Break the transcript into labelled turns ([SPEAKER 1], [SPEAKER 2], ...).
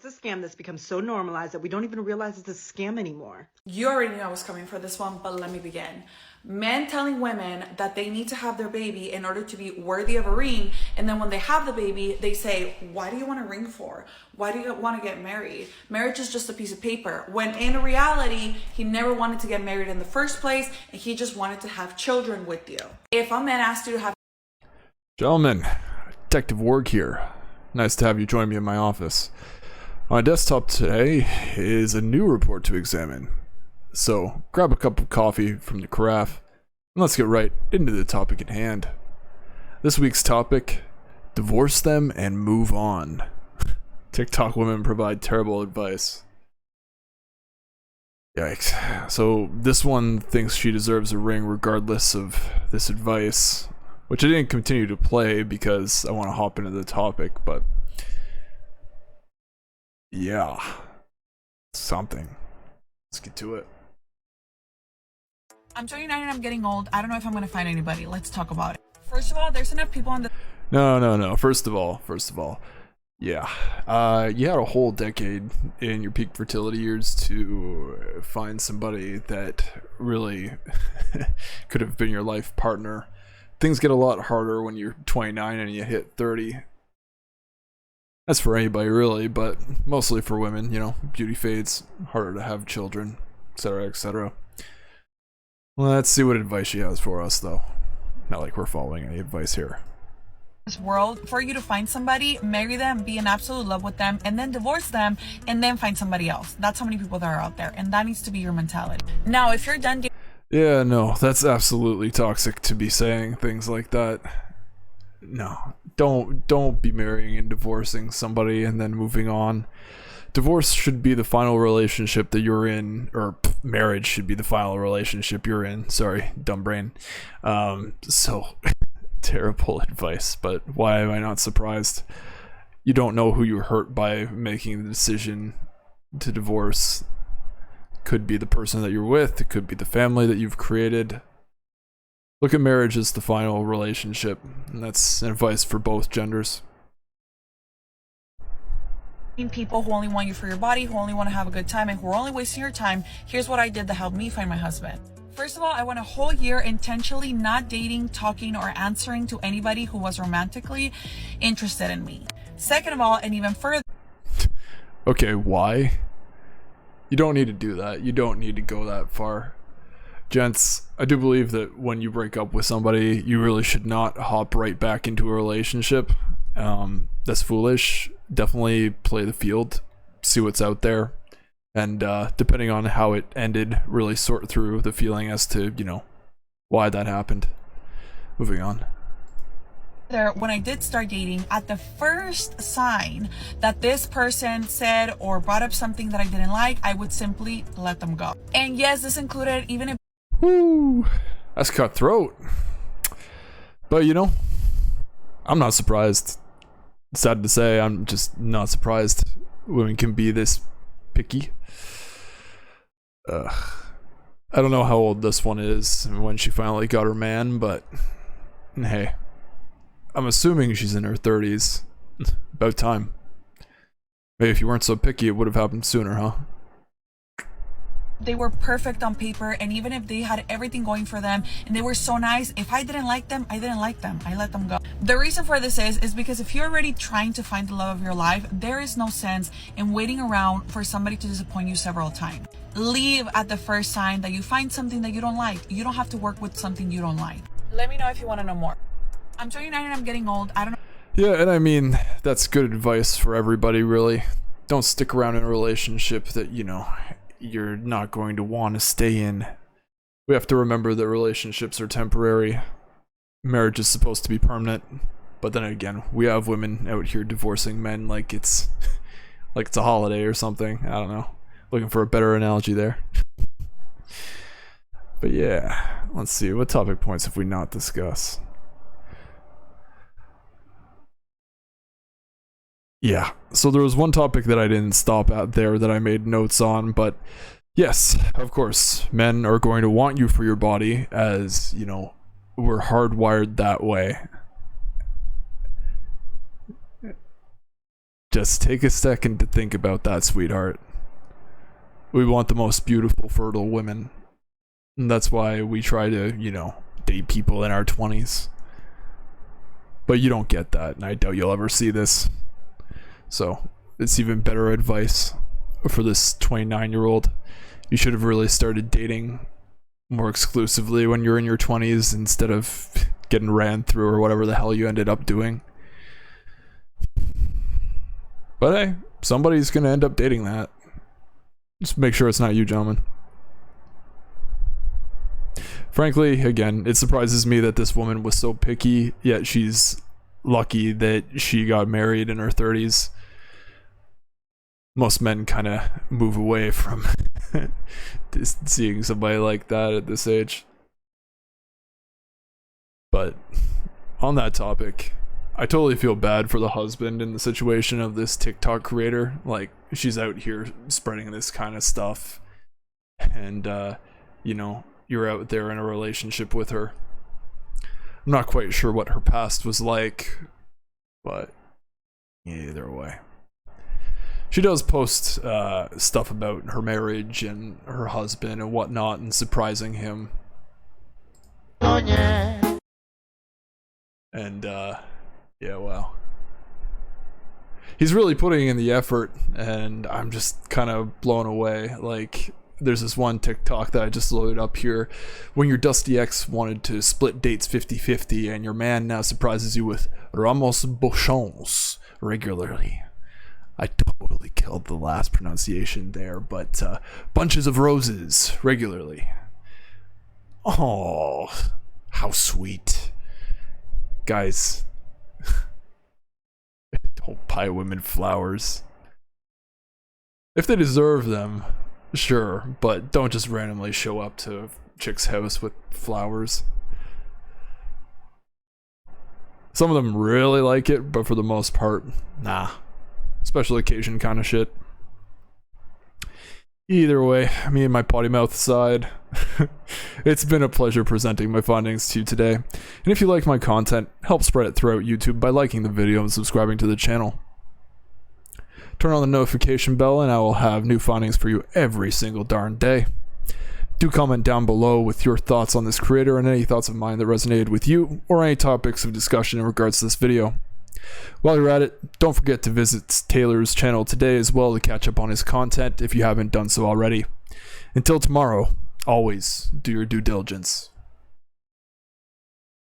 [SPEAKER 1] It's a scam that's become so normalized that we don't even realize it's a scam anymore.
[SPEAKER 2] You already know I was coming for this one, but let me begin. Men telling women that they need to have their baby in order to be worthy of a ring, and then when they have the baby, they say, why do you want a ring for? Why do you want to get married? Marriage is just a piece of paper. When in reality, he never wanted to get married in the first place, and he just wanted to have children with you. If a man asked you to have...
[SPEAKER 3] Gentlemen, Detective Warg here. Nice to have you join me in my office. On my desktop today is a new report to examine. So, grab a cup of coffee from the carafe, and let's get right into the topic at hand. This week's topic, divorce them and move on. TikTok women provide terrible advice. Yikes. So, this one thinks she deserves a ring regardless of this advice, which I didn't continue to play because I want to hop into the topic, but yeah, something. Let's get to it.
[SPEAKER 2] I'm 29 and I'm getting old. I don't know if I'm going to find anybody. Let's talk about it. First of all, there's enough people on the...
[SPEAKER 3] No. First of all, yeah. You had a whole decade in your peak fertility years to find somebody that really could have been your life partner. Things get a lot harder when you're 29 and you hit 30. That's for anybody really, but mostly for women, you know, beauty fades, harder to have children, etc., etc. Well, let's see what advice she has for us, though. Not like we're following any advice here.
[SPEAKER 2] This world, for you to find somebody, marry them, be in absolute love with them, and then divorce them, and then find somebody else. That's how many people there are out there, and that needs to be your mentality. Now, if you're done...
[SPEAKER 3] Yeah, no, that's absolutely toxic to be saying things like that. No, don't be marrying and divorcing somebody and then moving on. Divorce should be the final relationship that you're in, or marriage should be the final relationship you're in. Sorry, dumb brain. So terrible advice, but why am I not surprised? You don't know who you hurt by making the decision to divorce. Could be the person that you're with, it could be the family that you've created. Look at marriage as the final relationship, and that's advice for both genders.
[SPEAKER 2] People who only want you for your body, who only want to have a good time, and who are only wasting your time. Here's what I did to help me find my husband. First of all, I went a whole year intentionally not dating, talking, or answering to anybody who was romantically interested in me. Second of all, and even further...
[SPEAKER 3] Okay, why? You don't need to do that. You don't need to go that far. Gents, I do believe that when you break up with somebody, you really should not hop right back into a relationship. That's foolish. Definitely play the field, see what's out there, and depending on how it ended, really sort through the feeling as to, you know, why that happened. Moving on.
[SPEAKER 2] When I did start dating, at the first sign that this person said or brought up something that I didn't like, I would simply let them go. And yes, this included even if...
[SPEAKER 3] Woo! That's cutthroat. But you know, I'm not surprised. Sad to say, I'm just not surprised women can be this picky. I don't know how old this one is and when she finally got her man, but hey, I'm assuming she's in her 30s. About time. Maybe if you weren't so picky, it would have happened sooner, huh?
[SPEAKER 2] they were perfect on paper, and even if they had everything going for them and they were so nice, if I didn't like them, I didn't like them. I let them go. The reason for this is because if you're already trying to find the love of your life, there is no sense in waiting around for somebody to disappoint you several times. Leave at the first sign that you find something that you don't like. You don't have to work with something you don't like. Let me know if you want to know more. I'm 29 and I'm getting old. I don't know.
[SPEAKER 3] Yeah, and I mean, that's good advice for everybody, really. Don't stick around in a relationship that, you know, you're not going to want to stay in. We have to remember that relationships are temporary. Marriage is supposed to be permanent. But then again, we have women out here divorcing men like it's a holiday or something. I don't know. Looking for a better analogy there. But yeah, let's see. What topic points have we not discussed? Yeah, so there was one topic that I didn't stop at there that I made notes on, but yes, of course, men are going to want you for your body, as, you know, we're hardwired that way. Just take a second to think about that, sweetheart. We want the most beautiful, fertile women. And that's why we try to, date people in our 20s. But you don't get that, and I doubt you'll ever see this. So, it's even better advice for this 29-year-old. You should have really started dating more exclusively when you're in your 20s instead of getting ran through or whatever the hell you ended up doing. But hey, somebody's gonna end up dating that. Just make sure it's not you, gentlemen. Frankly, again, it surprises me that this woman was so picky, yet she's lucky that she got married in her 30s. Most men kind of move away from seeing somebody like that at this age. But on that topic, I totally feel bad for the husband in the situation of this TikTok creator. Like, she's out here spreading this kind of stuff, and you're out there in a relationship with her. I'm not quite sure what her past was like, but either way, she does post stuff about her marriage and her husband and whatnot, and surprising him. Oh yeah. And yeah, well, he's really putting in the effort, and I'm just kind of blown away. Like, there's this one TikTok that I just loaded up here. When your dusty ex wanted to split dates 50-50, and your man now surprises you with ramos bouchons regularly. I totally killed the last pronunciation there, but bunches of roses regularly. Oh, how sweet. Guys, don't buy women flowers. If they deserve them, sure, but don't just randomly show up to a chick's house with flowers. Some of them really like it, but for the most part, nah. Special occasion kind of shit. Either way, me and my potty mouth aside, it's been a pleasure presenting my findings to you today. And if you like my content, help spread it throughout YouTube by liking the video and subscribing to the channel. Turn on the notification bell and I will have new findings for you every single darn day. Do comment down below with your thoughts on this creator and any thoughts of mine that resonated with you, or any topics of discussion in regards to this video. While you're at it, don't forget to visit Taylor's channel today as well to catch up on his content if you haven't done so already. Until tomorrow, always do your due diligence.